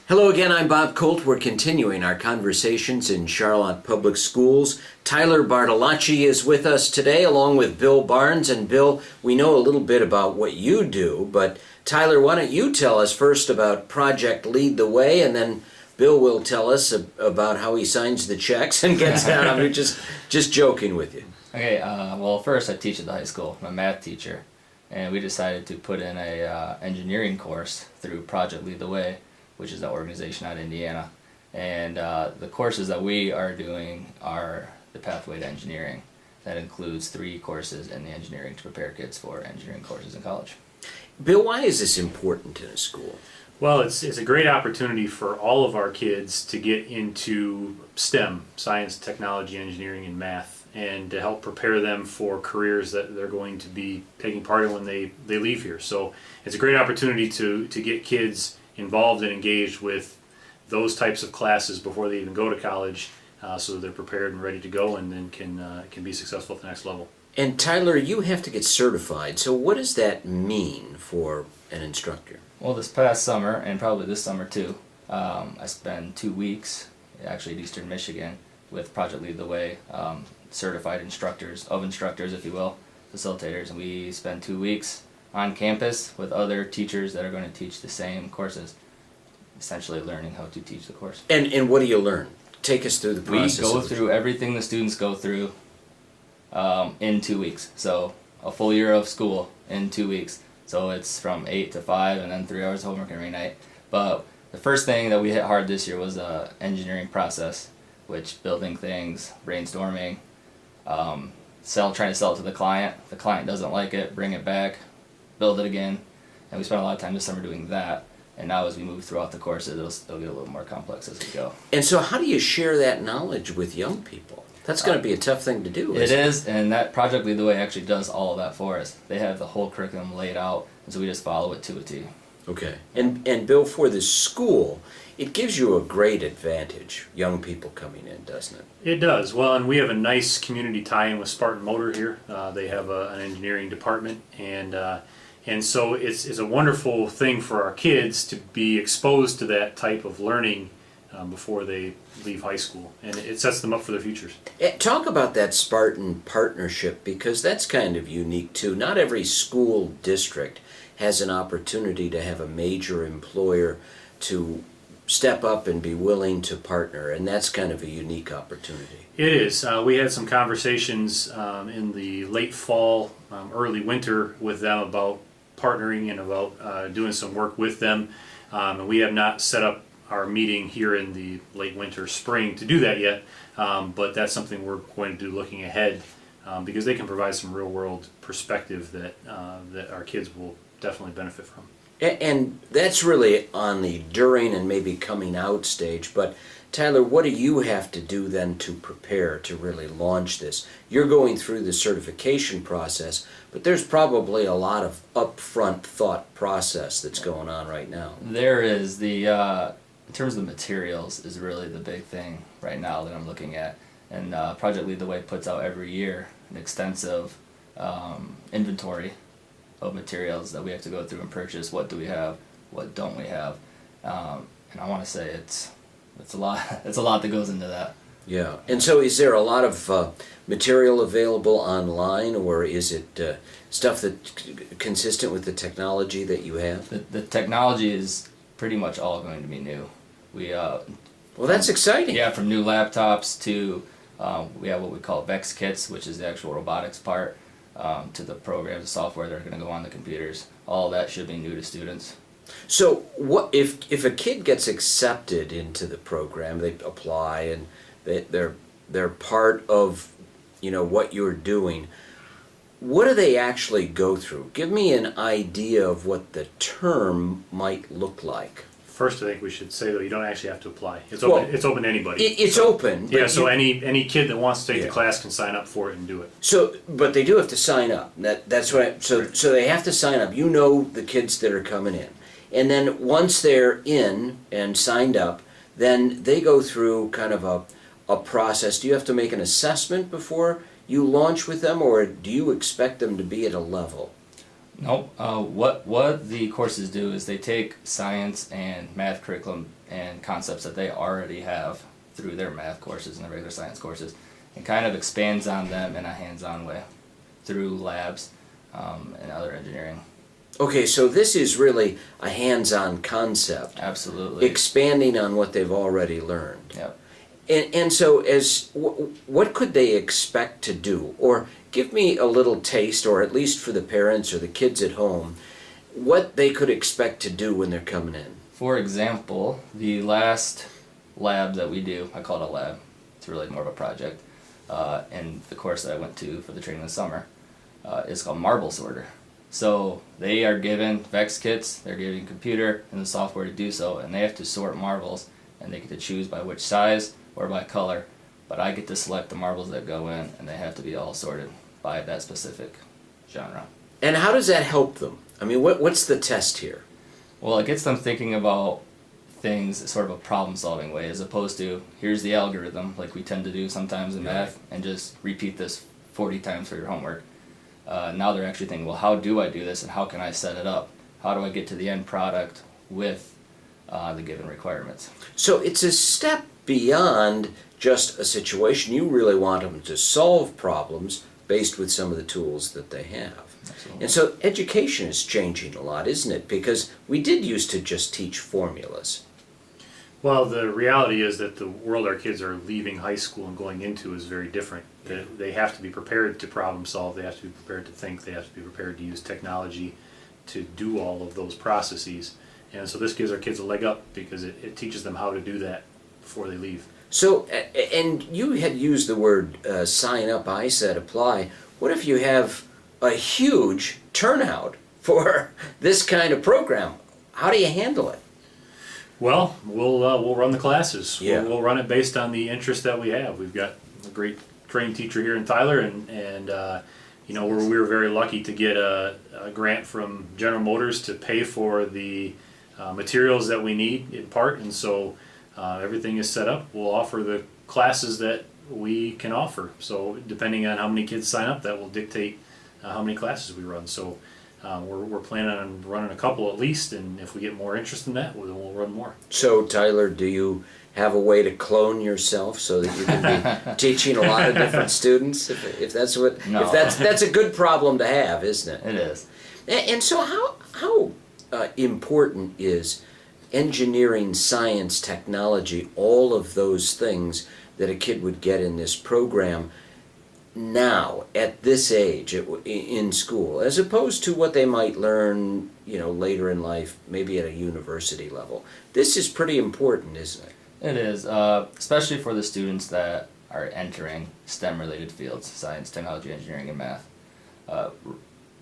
Hello again, I'm Bob Colt. We're continuing our conversations in Charlotte Public Schools. Tyler Bartolacci is with us today along with Bill Barnes. And Bill, we know a little bit about what you do, but Tyler, why don't you tell us first about Project Lead the Way, and then Bill will tell us about how he signs the checks and gets out. I'm just joking with you. Okay, well first I teach at the high school. I'm a math teacher, and we decided to put in a engineering course through Project Lead the Way, which is an organization out of Indiana. And the courses that we are doing are the Pathway to Engineering. That includes 3 courses in the engineering to prepare kids for engineering courses in college. Bill, why is this important in a school? Well, it's a great opportunity for all of our kids to get into STEM, science, technology, engineering, and math, and to help prepare them for careers that they're going to be taking part in when they leave here. So it's a great opportunity to get kids involved and engaged with those types of classes before they even go to college, so that they're prepared and ready to go, and then can be successful at the next level. And Tyler, you have to get certified. So what does that mean for an instructor? Well, this past summer, and probably this summer too, I spent 2 weeks actually at Eastern Michigan with Project Lead the Way, certified instructors, if you will, facilitators, and we spent 2 weeks on campus with other teachers that are going to teach the same courses, essentially learning how to teach the course. And what do you learn? Take us through the process. We go through everything the students go through in 2 weeks. So a full year of school in 2 weeks. So it's from 8 to 5 and then 3 hours of homework every night. But the first thing that we hit hard this year was the engineering process, which building things, brainstorming, trying to sell it to the client. The client doesn't like it, bring it back, build it again. And we spent a lot of time this summer doing that. And now as we move throughout the courses, it'll get a little more complex as we go. And so how do you share that knowledge with young people? That's going to be a tough thing to do. It is, and that Project Lead the Way actually does all of that for us. They have the whole curriculum laid out, and so we just follow it to a T. Okay. And Bill, for the school, it gives you a great advantage, young people coming in, doesn't it? It does. Well, and we have a nice community tie-in with Spartan Motor here. They have an engineering department, and so it's a wonderful thing for our kids to be exposed to that type of learning before they leave high school, and it sets them up for their futures. Talk about that Spartan partnership, because that's kind of unique too. Not every school district has an opportunity to have a major employer to step up and be willing to partner, and that's kind of a unique opportunity. It is. We had some conversations in the late fall, early winter with them about partnering and about doing some work with them, and we have not set up our meeting here in the late winter, spring to do that yet, but that's something we're going to do looking ahead, because they can provide some real world perspective that our kids will definitely benefit from. And that's really on the during and maybe coming out stage, but Tyler, what do you have to do then to prepare to really launch this? You're going through the certification process, but there's probably a lot of upfront thought process that's going on right now. There is. In terms of the materials is really the big thing right now that I'm looking at. And Project Lead the Way puts out every year an extensive inventory of materials that we have to go through and purchase. What do we have? What don't we have? And I want to say it's a lot. It's a lot that goes into that. Yeah. And so is there a lot of material available online, or is it stuff that's consistent with the technology that you have? The technology is pretty much all going to be new. Well, that's exciting. Yeah, from new laptops to we have what we call VEX kits, which is the actual robotics part, to the programs, the software that are going to go on the computers. All that should be new to students. So what if a kid gets accepted into the program, they apply and they're part of, what you're doing. What do they actually go through? Give me an idea of what the term might look like. First, I think we should say, though, you don't actually have to apply. It's open. It's open to anybody. It's open. Yeah, so any kid that wants to take the class can sign up for it and do it. So, but they do have to sign up. That's what. So they have to sign up. You know the kids that are coming in, and then once they're in and signed up, then they go through kind of a process. Do you have to make an assessment before you launch with them, or do you expect them to be at a level? Nope. What the courses do is they take science and math curriculum and concepts that they already have through their math courses and their regular science courses, and kind of expands on them in a hands-on way through labs and other engineering. Okay, so this is really a hands-on concept, Absolutely. expanding on what they've already learned. Yep. And so, what could they expect to do? Or give me a little taste, or at least for the parents or the kids at home, what they could expect to do when they're coming in. For example, the last lab that we do, I call it a lab, it's really more of a project, and the course that I went to for the training this summer is called Marble Sorter. So they are given VEX kits, they're given a computer and the software to do so, and they have to sort marbles, and they get to choose by which size or by color, but I get to select the marbles that go in, and they have to be all sorted by that specific genre. And how does that help them? I mean, what's the test here? Well, it gets them thinking about things sort of a problem-solving way, as opposed to, here's the algorithm, like we tend to do sometimes in math, and just repeat this 40 times for your homework. Now they're actually thinking, well, how do I do this, and how can I set it up? How do I get to the end product with the given requirements? So it's a step beyond just a situation. You really want them to solve problems based with some of the tools that they have. Absolutely. And so education is changing a lot, isn't it? Because we did used to just teach formulas. Well, the reality is that the world our kids are leaving high school and going into is very different. They have to be prepared to problem solve, they have to be prepared to think, they have to be prepared to use technology to do all of those processes. And so this gives our kids a leg up because it teaches them how to do that before they leave. So, and you had used the word sign up, I said apply. What if you have a huge turnout for this kind of program? How do you handle it? Well, we'll run the classes. Yeah. We'll run it based on the interest that we have. We've got a great trained teacher here in Tyler, and you know, we were very lucky to get a grant from General Motors to pay for the materials that we need in part, and so everything is set up. We'll offer the classes that we can offer. So depending on how many kids sign up, that will dictate how many classes we run. So we're planning on running a couple at least, and if we get more interest in that, we'll run more. So Tyler, do you have a way to clone yourself so that you can be teaching a lot of different students? If that's what, No. if that's a good problem to have, isn't it? it is. And so how important is engineering, science, technology, all of those things that a kid would get in this program now at this age in school, as opposed to what they might learn, you know, later in life, maybe at a university level? This is pretty important, isn't it? It is, especially for the students that are entering STEM-related fields, science, technology, engineering, and math.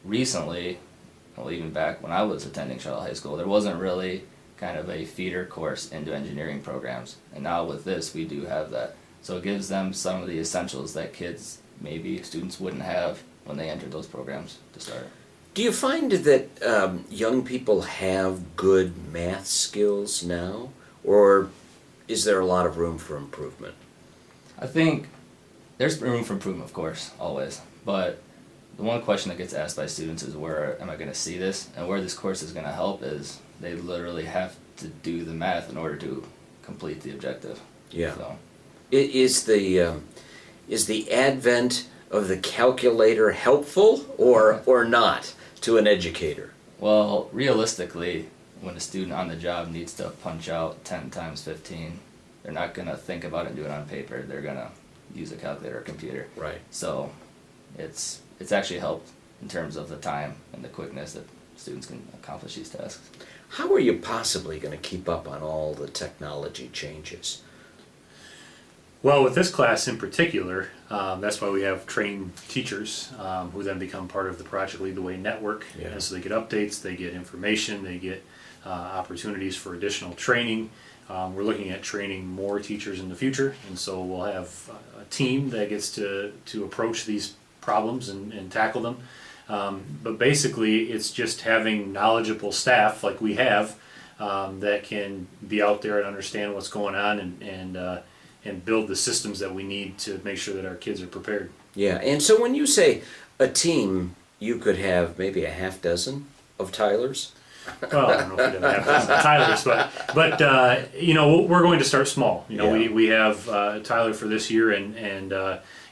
Recently, well, even back when I was attending Charlotte High School, there wasn't really kind of a feeder course into engineering programs. And now with this, we do have that. So it gives them some of the essentials that maybe students wouldn't have when they entered those programs to start. Do you find that young people have good math skills now, or is there a lot of room for improvement? I think there's room for improvement, of course, always. But the one question that gets asked by students is, where am I going to see this? And where this course is going to help is they literally have to do the math in order to complete the objective. Yeah. So. Is the advent of the calculator helpful or not to an educator? Well, realistically, when a student on the job needs to punch out 10 times 15, they're not going to think about it and do it on paper. They're going to use a calculator or computer. Right. So it's actually helped in terms of the time and the quickness that students can accomplish these tasks. How are you possibly going to keep up on all the technology changes? Well, with this class in particular, that's why we have trained teachers who then become part of the Project Lead the Way network. Yeah. And so they get updates, they get information, they get opportunities for additional training. We're looking at training more teachers in the future, and so we'll have a team that gets to approach these problems and tackle them. But basically, it's just having knowledgeable staff like we have that can be out there and understand what's going on and build the systems that we need to make sure that our kids are prepared. Yeah, and so when you say a team, you could have maybe a half dozen of Tylers? Well, I don't know if we'd have to Tyler's, but you know, we're going to start small. You know, Yeah. we have Tyler for this year, and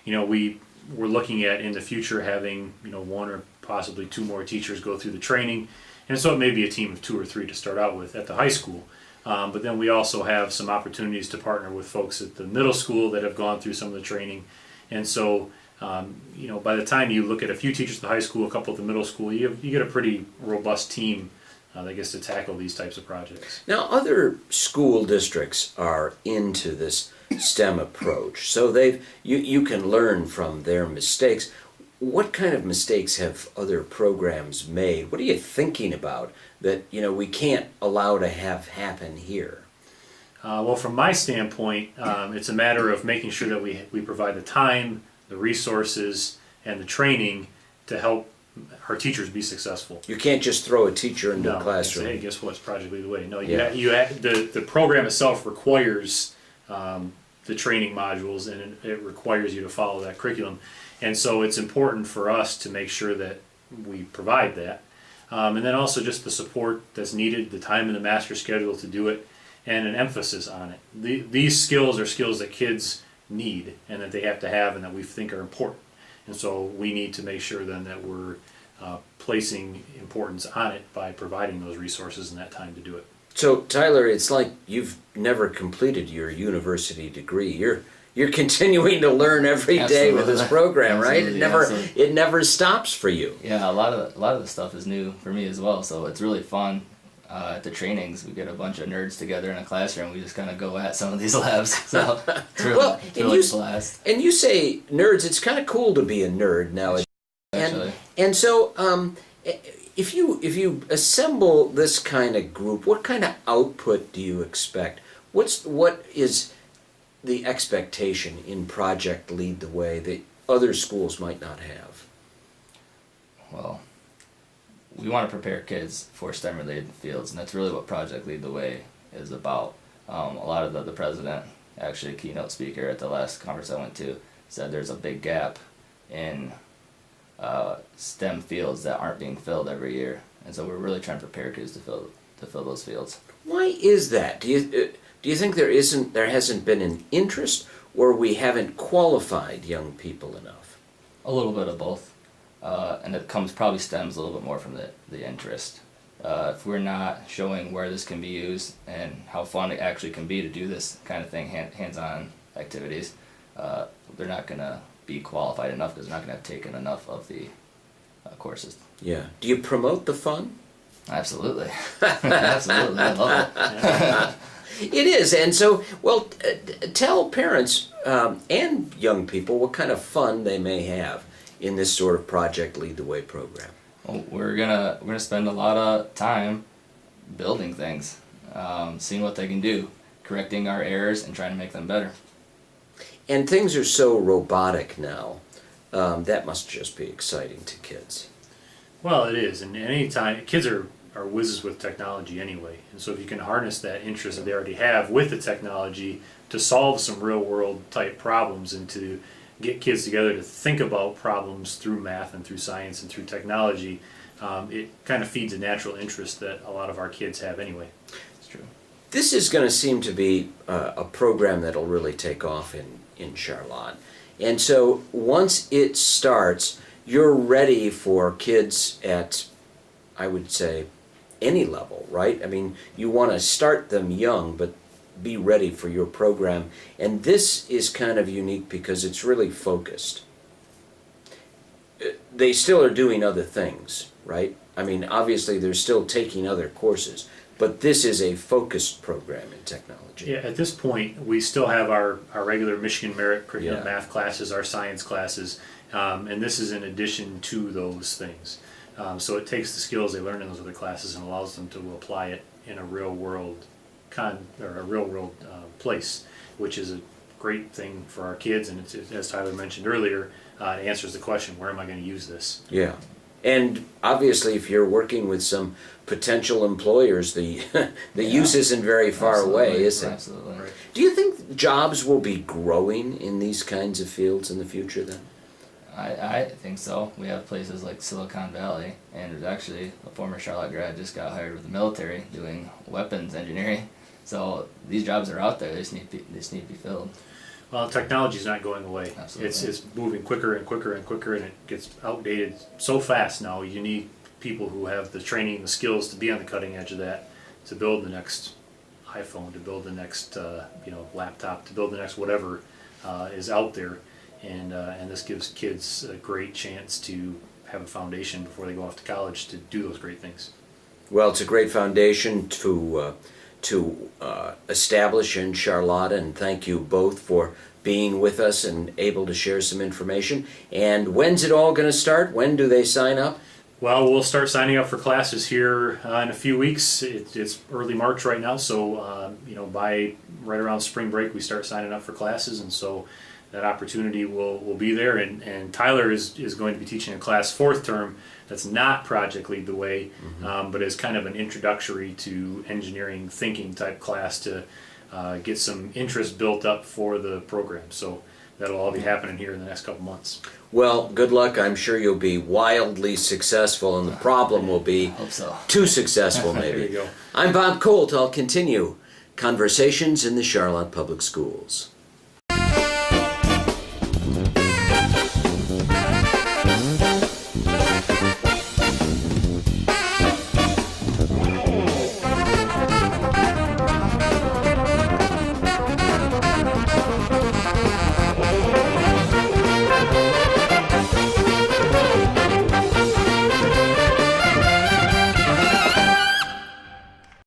you know, we're looking at in the future having, you know, one or possibly two more teachers go through the training, and so it may be a team of 2 or 3 to start out with at the high school. But then we also have some opportunities to partner with folks at the middle school that have gone through some of the training, and so. You know, by the time you look at a few teachers at the high school, a couple at the middle school, you get a pretty robust team that gets to tackle these types of projects. Now, other school districts are into this STEM approach, so you can learn from their mistakes. What kind of mistakes have other programs made? What are you thinking about that, you know, we can't allow to have happen here? Well, from my standpoint, it's a matter of making sure that we provide the time, the resources, and the training to help our teachers be successful. You can't just throw a teacher into a classroom. Hey, guess what? It's Project Lead the Way. No, Yeah. the program itself requires the training modules, and it requires you to follow that curriculum. And so it's important for us to make sure that we provide that. And then also just the support that's needed, the time in the master schedule to do it, and an emphasis on it. These skills are skills that kids need and that they have to have and that we think are important. And so we need to make sure then that we're placing importance on it by providing those resources and that time to do it. So, Tyler, it's like you've never completed your university degree. You're continuing to learn every day with this program, right? It never stops for you. Yeah, a lot of the stuff is new for me as well, so it's really fun. At the trainings, we get a bunch of nerds together in a classroom. We just kind of go at some of these labs. So it's really, Well, it's really a blast. And you say nerds, it's kind of cool to be a nerd nowadays. Actually. And so, if you assemble this kind of group, what kind of output do you expect? What is the expectation in Project Lead the Way that other schools might not have? Well, we want to prepare kids for STEM-related fields, and that's really what Project Lead the Way is about. A lot of the president, actually a keynote speaker at the last conference I went to, said there's a big gap in STEM fields that aren't being filled every year, and so we're really trying to prepare kids to fill those fields. Why is that? Do you think there hasn't been an interest, or we haven't qualified young people enough? A little bit of both. And it probably stems a little bit more from the interest. If we're not showing where this can be used and how fun it actually can be to do this kind of thing, hands-on activities, they're not going to be qualified enough because they're not going to have taken enough of the courses. Yeah. Do you promote the fun? Absolutely. Absolutely. I love it. It is. And so, well, tell parents and young people what kind of fun they may have in this sort of Project Lead the Way program. Well, we're gonna spend a lot of time building things, seeing what they can do, correcting our errors, and trying to make them better. And things are so robotic now. That must just be exciting to kids. Well, it is, and anytime kids are whizzes with technology anyway, and so if you can harness that interest that they already have with the technology to solve some real world type problems and to get kids together to think about problems through math and through science and through technology, it kind of feeds a natural interest that a lot of our kids have anyway. It's true. This is going to seem to be a program that'll really take off in Charlotte. And so once it starts, you're ready for kids at, I would say, any level, right? I mean, you want to start them young, but be ready for your program. And this is kind of unique because it's really focused. They still are doing other things, right? I mean, obviously they're still taking other courses, but this is a focused program in technology. Yeah, at this point, we still have our regular Michigan Merit curriculum math classes, our science classes, and this is in addition to those things. So it takes the skills they learn in those other classes and allows them to apply it in a real world place, which is a great thing for our kids. And it's, as Tyler mentioned earlier, it answers the question, where am I going to use this? Yeah. And obviously, if you're working with some potential employers, the use isn't very far away, is it? Absolutely. Right. Do you think jobs will be growing in these kinds of fields in the future then? I think so. We have places like Silicon Valley, and there's actually a former Charlotte grad just got hired with the military doing weapons engineering. So these jobs are out there. They just need to be filled. Well, technology's not going away. Absolutely. It's moving quicker and quicker and quicker, and it gets outdated so fast now. You need people who have the training, the skills to be on the cutting edge of that, to build the next iPhone, to build the next laptop, to build the next whatever is out there, and this gives kids a great chance to have a foundation before they go off to college to do those great things. Well, it's a great foundation to establish in Charlotte, and thank you both for being with us and able to share some information. And when's it all going to start? When do they sign up? Well, we'll start signing up for classes here in a few weeks. It's early March right now, so by right around spring break we start signing up for classes, and so that opportunity will be there. And Tyler is going to be teaching a class fourth term that's not Project Lead the Way, but is kind of an introductory to engineering thinking type class to get some interest built up for the program. So that'll all be happening here in the next couple months. Well, good luck. I'm sure you'll be wildly successful, and the problem will be Hope so. too successful, maybe. There you go. I'm Bob Colt. I'll continue Conversations in the Charlotte Public Schools.